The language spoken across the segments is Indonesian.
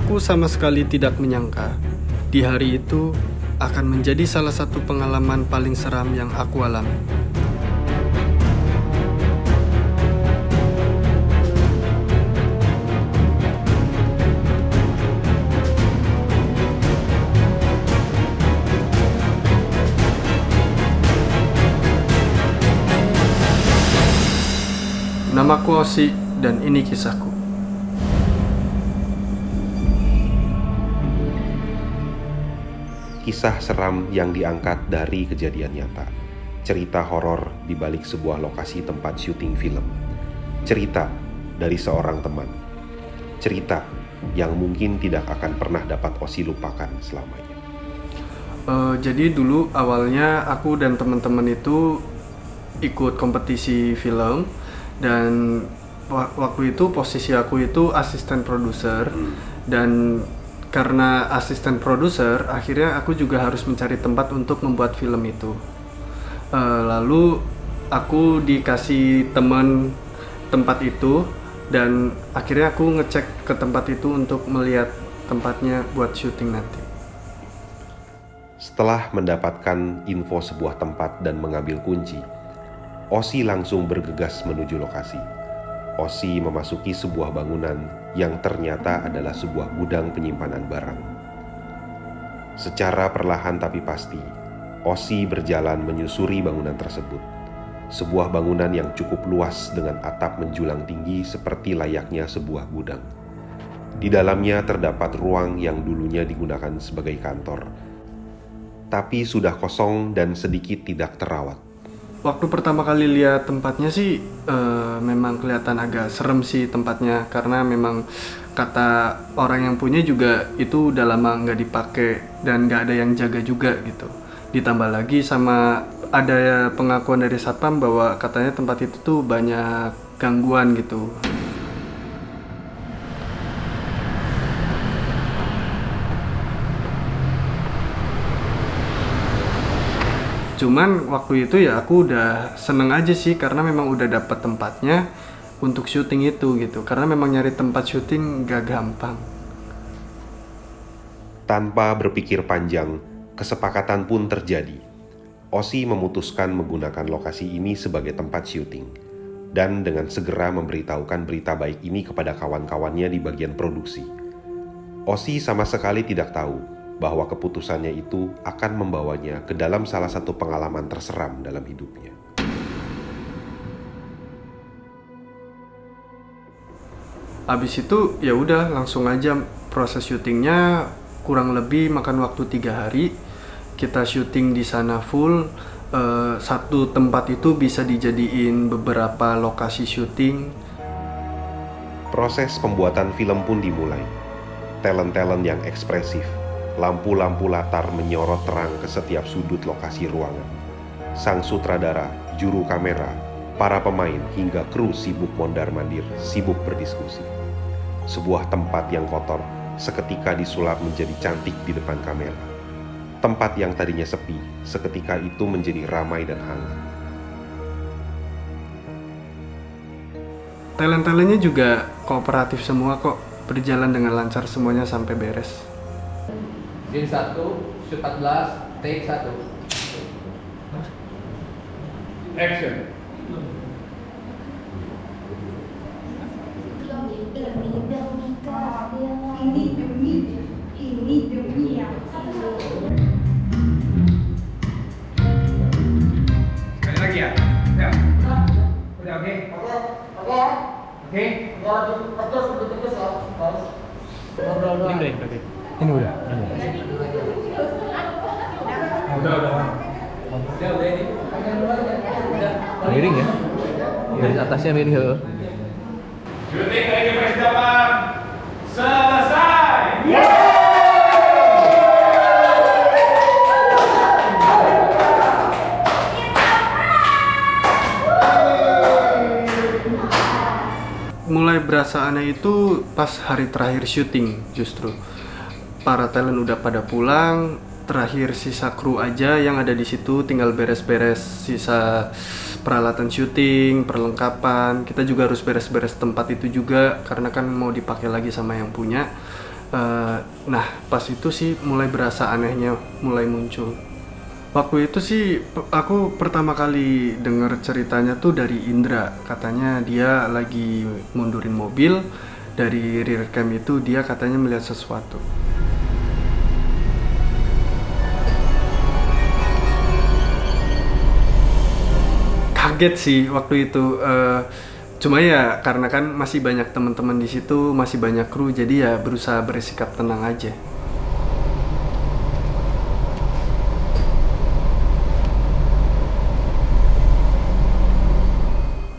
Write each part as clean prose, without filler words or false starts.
Aku sama sekali tidak menyangka di hari itu akan menjadi salah satu pengalaman paling seram yang aku alami. Namaku Osi dan ini kisahku. Kisah seram yang diangkat dari kejadian nyata. Cerita horor di balik sebuah lokasi tempat syuting film. Cerita dari seorang teman. Cerita yang mungkin tidak akan pernah dapat Osi lupakan selamanya. Jadi dulu awalnya aku dan teman-teman itu ikut kompetisi film dan waktu itu posisi aku itu asisten produser dan karena asisten produser, akhirnya aku juga harus mencari tempat untuk membuat film itu. Lalu aku dikasih teman tempat itu dan akhirnya aku ngecek ke tempat itu untuk melihat tempatnya buat syuting nanti. Setelah mendapatkan info sebuah tempat dan mengambil kunci, Osi langsung bergegas menuju lokasi. Osi memasuki sebuah bangunan yang ternyata adalah sebuah gudang penyimpanan barang. Secara perlahan tapi pasti, Osi berjalan menyusuri bangunan tersebut. Sebuah bangunan yang cukup luas dengan atap menjulang tinggi seperti layaknya sebuah gudang. Di dalamnya terdapat ruang yang dulunya digunakan sebagai kantor, tapi sudah kosong dan sedikit tidak terawat. Waktu pertama kali lihat tempatnya sih memang kelihatan agak serem sih tempatnya, karena memang kata orang yang punya juga itu udah lama nggak dipakai dan nggak ada yang jaga juga gitu. Ditambah lagi sama ada pengakuan dari satpam bahwa katanya tempat itu tuh banyak gangguan gitu. Cuman waktu itu ya aku udah seneng aja sih karena memang udah dapet tempatnya untuk syuting itu gitu. Karena memang nyari tempat syuting gak gampang. Tanpa berpikir panjang, kesepakatan pun terjadi. Osi memutuskan menggunakan lokasi ini sebagai tempat syuting dan dengan segera memberitahukan berita baik ini kepada kawan-kawannya di bagian produksi. Osi sama sekali tidak tahu bahwa keputusannya itu akan membawanya ke dalam salah satu pengalaman terseram dalam hidupnya. Abis itu ya udah langsung aja proses syutingnya kurang lebih makan waktu 3 hari. Kita syuting di sana full. Satu tempat itu bisa dijadiin beberapa lokasi syuting. Proses pembuatan film pun dimulai. Talent-talent yang ekspresif. Lampu-lampu latar menyorot terang ke setiap sudut lokasi ruangan. Sang sutradara, juru kamera, para pemain hingga kru sibuk mondar-mandir, sibuk berdiskusi. Sebuah tempat yang kotor seketika disulap menjadi cantik di depan kamera. Tempat yang tadinya sepi, seketika itu menjadi ramai dan hangat. Talent-talentnya juga kooperatif semua kok, berjalan dengan lancar semuanya sampai beres. Scene 1, shoot 14, take 1. Action. Sekali lagi ya. Ya. Udah oke. Oke. Ini udah. Udah. Miring ya? Dari atasnya miring ya. Syuting lagi persiapan. Selesai. Mulai berasa aneh itu pas hari terakhir syuting justru. Para talent udah pada pulang, terakhir sisa kru aja yang ada di situ tinggal beres-beres sisa peralatan syuting, perlengkapan. Kita juga harus beres-beres tempat itu juga karena kan mau dipakai lagi sama yang punya. Nah pas itu sih mulai berasa anehnya mulai muncul. Waktu itu sih aku pertama kali denger ceritanya tuh dari Indra. Katanya dia lagi mundurin mobil, dari rear cam itu dia katanya melihat sesuatu. Kaget sih waktu itu. Cuma ya karena kan masih banyak teman-teman di situ, masih banyak kru, jadi ya berusaha bersikap tenang aja.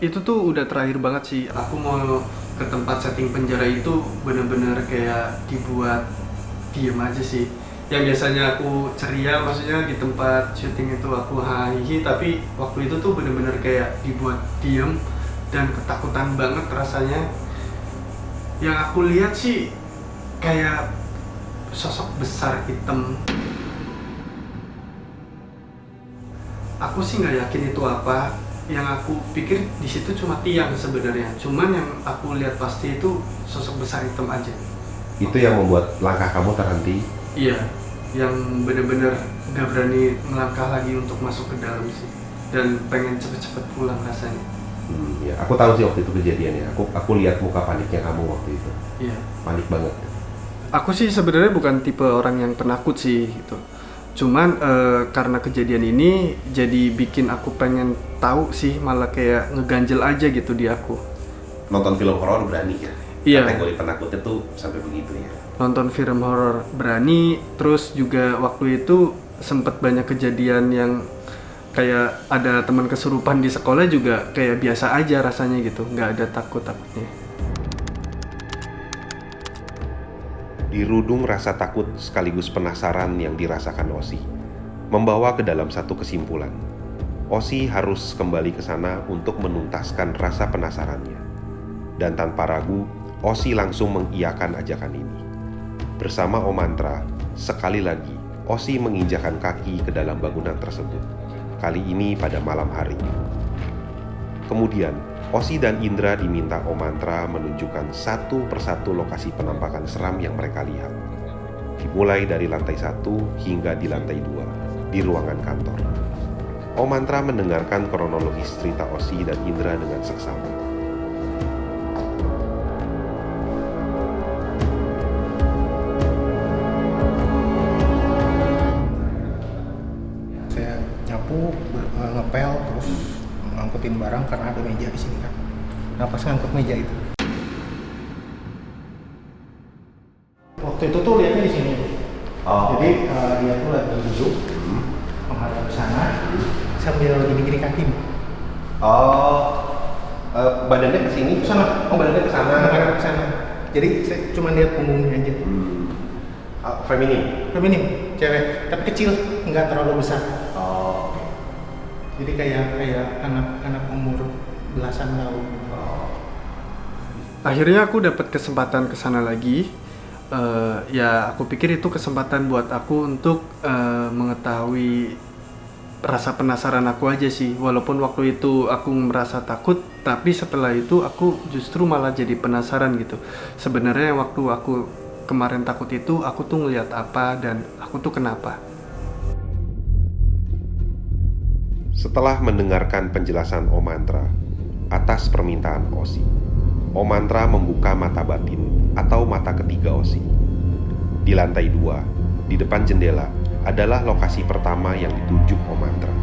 Itu tuh udah terakhir banget sih. Aku mau ke tempat setting penjara itu bener-bener kayak dibuat diem aja sih. Yang biasanya aku ceria, maksudnya di tempat syuting itu aku hahihi, tapi waktu itu tuh bener-bener kayak dibuat diem dan ketakutan banget rasanya. Yang aku lihat sih kayak sosok besar hitam. Aku sih nggak yakin itu apa. Yang aku pikir di situ cuma tiang sebenarnya. Cuman yang aku lihat pasti itu sosok besar hitam aja. Itu yang membuat langkah kamu terhenti? Iya, yang bener-bener nggak berani melangkah lagi untuk masuk ke dalam sih. Dan pengen cepet-cepet pulang rasanya. Ya, aku tahu sih waktu itu kejadiannya. Aku lihat muka paniknya kamu waktu itu. Iya. Panik banget. Aku sih sebenarnya bukan tipe orang yang penakut sih gitu. Cuman karena kejadian ini jadi bikin aku pengen tahu sih, malah kayak ngeganjel aja gitu di aku. Nonton film horor berani ya? Iya. Kategori penakutnya tuh sampai begitu ya? Nonton film horor berani, terus juga waktu itu sempet banyak kejadian yang kayak ada teman kesurupan di sekolah juga kayak biasa aja rasanya gitu, nggak ada takut-takutnya. Dirudung rasa takut sekaligus penasaran yang dirasakan Osi, membawa ke dalam satu kesimpulan. Osi harus kembali ke sana untuk menuntaskan rasa penasarannya. Dan tanpa ragu, Osi langsung mengiyakan ajakan ini. Bersama Om Mantra, sekali lagi Osi menginjakan kaki ke dalam bangunan tersebut. Kali ini pada malam hari. Kemudian, Osi dan Indra diminta Om Mantra menunjukkan satu persatu lokasi penampakan seram yang mereka lihat. Dimulai dari lantai 1 hingga di lantai 2, di ruangan kantor. Om Mantra mendengarkan kronologis cerita Osi dan Indra dengan seksama. Saya nyapu, ngepel, terus ngangkutin barang karena ada meja di sini kan. Nah pas ngangkut meja itu, waktu itu tuh lihatnya di sini. Jadi dia tuh lagi duduk menghadap ke sana sambil gini-gini kaki. Badannya ke sini, Ke sana. badannya ke sana. Menghadap ke sana. Jadi saya cuma lihat punggungnya aja. Feminim. Feminim, cewek, tapi kecil, nggak terlalu besar. Jadi kayak anak umur belasan tahun. Akhirnya aku dapat kesempatan ke sana lagi. Ya aku pikir itu kesempatan buat aku untuk mengetahui rasa penasaran aku aja sih. Walaupun waktu itu aku merasa takut, tapi setelah itu aku justru malah jadi penasaran gitu. Sebenarnya waktu aku kemarin takut itu, aku tuh ngeliat apa dan aku tuh kenapa. Setelah mendengarkan penjelasan Om Mantra atas permintaan Osi, Om Mantra membuka mata batin atau mata ketiga Osi. Di lantai 2, di depan jendela, adalah lokasi pertama yang ditunjuk Om Mantra,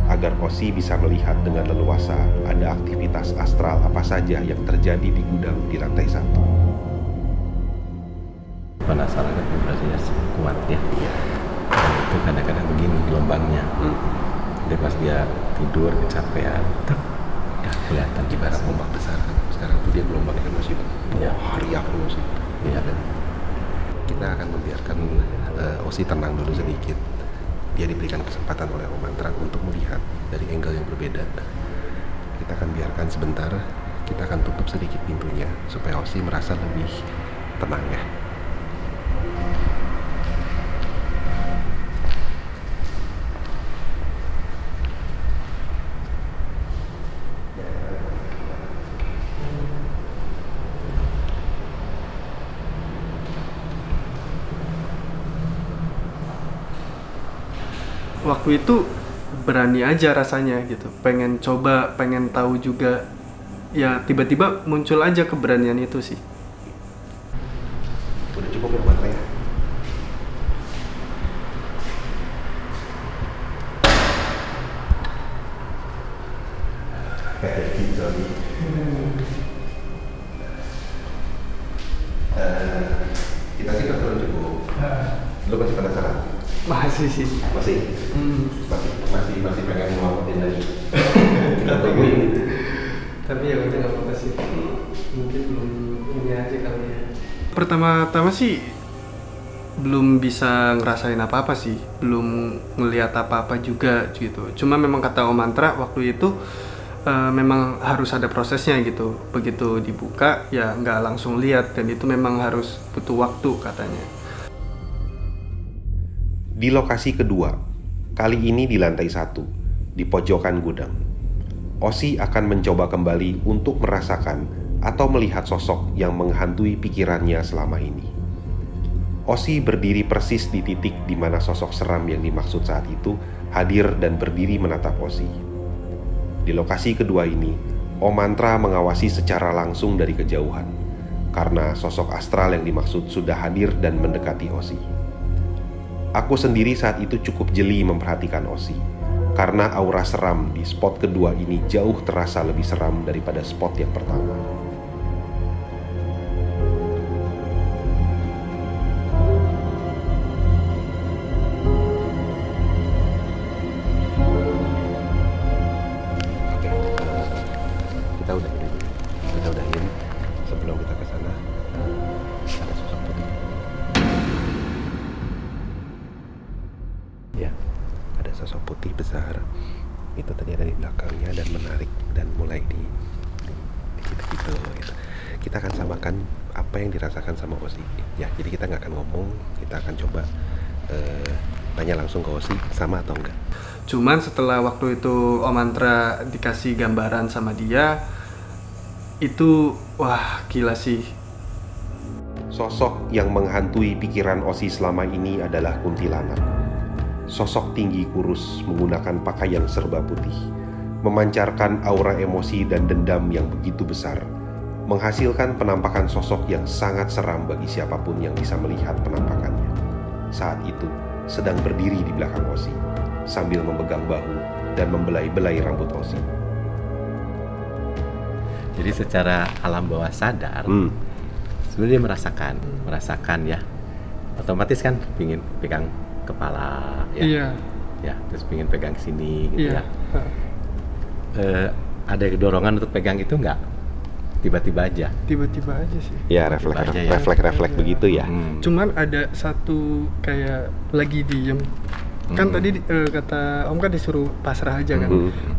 agar Osi bisa melihat dengan leluasa ada aktivitas astral apa saja yang terjadi di gudang di lantai 1. Penasaran dan vibrasinya kuat ya. Dan itu kadang-kadang begini gelombangnya. Jadi pas dia tidur kecapean, ya kelihatan Ibarat ombak besar kan. Sekarang tuh dia gelombangnya kan masih hariak terus. Iya kan. Kita akan membiarkan Osi tenang dulu sedikit. Dia diberikan kesempatan oleh Om Mantra untuk melihat dari angle yang berbeda. Kita akan biarkan sebentar. Kita akan tutup sedikit pintunya supaya Osi merasa lebih tenang ya. waktu itu berani aja rasanya gitu, pengen coba, pengen tahu juga, ya tiba-tiba muncul aja keberanian itu sih. Udah cukup ya Mantra ya? Kita sih udah cukup. Lu masih penasaran? Masih sih. Masih pengen ngelakuin lagi. Kita tungguin. Tapi ya udah nggak apa-apa sih. Mungkin belum ini aja kali ya. Pertama-tama sih belum bisa ngerasain apa-apa sih, belum ngelihat apa-apa juga gitu. Cuma memang kata Om Mantra waktu itu memang harus ada prosesnya gitu. Begitu dibuka ya nggak langsung lihat, dan itu memang harus butuh waktu katanya. Di lokasi kedua, kali ini di lantai 1, di pojokan gudang. Osi akan mencoba kembali untuk merasakan atau melihat sosok yang menghantui pikirannya selama ini. Osi berdiri persis di titik di mana sosok seram yang dimaksud saat itu hadir dan berdiri menatap Osi. Di lokasi kedua ini, Om Mantra mengawasi secara langsung dari kejauhan, karena sosok astral yang dimaksud sudah hadir dan mendekati Osi. Aku sendiri saat itu cukup jeli memperhatikan Osi, karena aura seram di spot kedua ini jauh terasa lebih seram daripada spot yang pertama. Kita udahin. Sebelum kita ke sana, ada sosok putih. Ya, ada sosok putih besar. Itu tadi ada di belakangnya dan menarik dan mulai di gitu. Kita akan samakan apa yang dirasakan sama Osi. Ya, jadi kita nggak akan ngomong, kita akan coba tanya langsung ke Osi sama atau enggak. Cuman setelah waktu itu Om Mantra dikasih gambaran sama dia, itu wah gila sih. Sosok yang menghantui pikiran Osi selama ini adalah kuntilanak. Sosok tinggi kurus menggunakan pakaian serba putih, memancarkan aura emosi dan dendam yang begitu besar, menghasilkan penampakan sosok yang sangat seram bagi siapapun yang bisa melihat penampakannya. Saat itu sedang berdiri di belakang Osi, sambil memegang bahu dan membelai-belai rambut Osi. Jadi secara alam bawah sadar, sebenarnya dia merasakan ya, otomatis kan pingin pegang kepala ya, Iya. ya terus pingin pegang sini gitu Iya. ya. Ada dorongan untuk pegang itu nggak? Tiba-tiba aja. Tiba-tiba aja sih. Ya, Tiba-tiba aja ya. refleks begitu ya. Cuman ada satu kayak lagi diem. Kan tadi kata Om kan disuruh pasrah aja kan.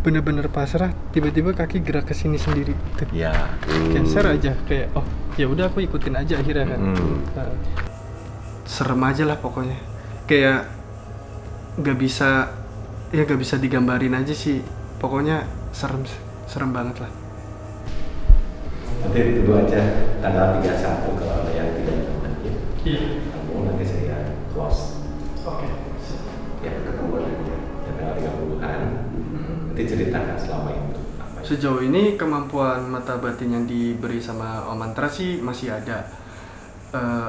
Bener-bener pasrah, tiba-tiba kaki gerak ke sini sendiri. Tuh. Ya. Geser aja kayak oh ya udah aku ikutin aja akhirnya kan. Nah, serem aja lah pokoknya. Kayak nggak bisa digambarin aja sih. Pokoknya serem banget lah. Nanti ditunggu aja tanggal 31 kalau ada yang tidak mungkin. Iya. Kamu nanti saya close. Oke. Ya ketemu lagi ya. Tanggal 30-an. Nanti ceritakan selama itu. Sejauh ini kemampuan mata batin yang diberi sama Om Mantra sih masih ada.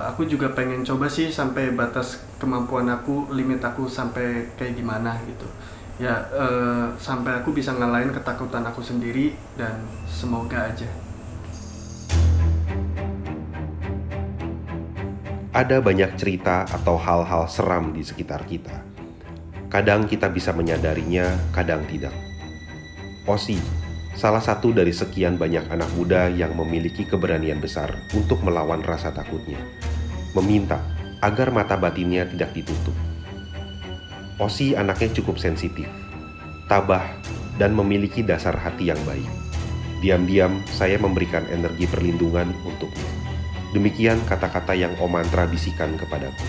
Aku juga pengen coba sih sampai batas kemampuan aku, limit aku sampai kayak gimana gitu. Ya sampai aku bisa ngalahin ketakutan aku sendiri, dan semoga aja. Ada banyak cerita atau hal-hal seram di sekitar kita. Kadang kita bisa menyadarinya, kadang tidak. Osi, salah satu dari sekian banyak anak muda yang memiliki keberanian besar untuk melawan rasa takutnya, meminta agar mata batinnya tidak ditutup. Osi anaknya cukup sensitif, tabah, dan memiliki dasar hati yang baik. Diam-diam saya memberikan energi perlindungan untuknya. Demikian kata-kata yang Om Mantra bisikan kepadaku.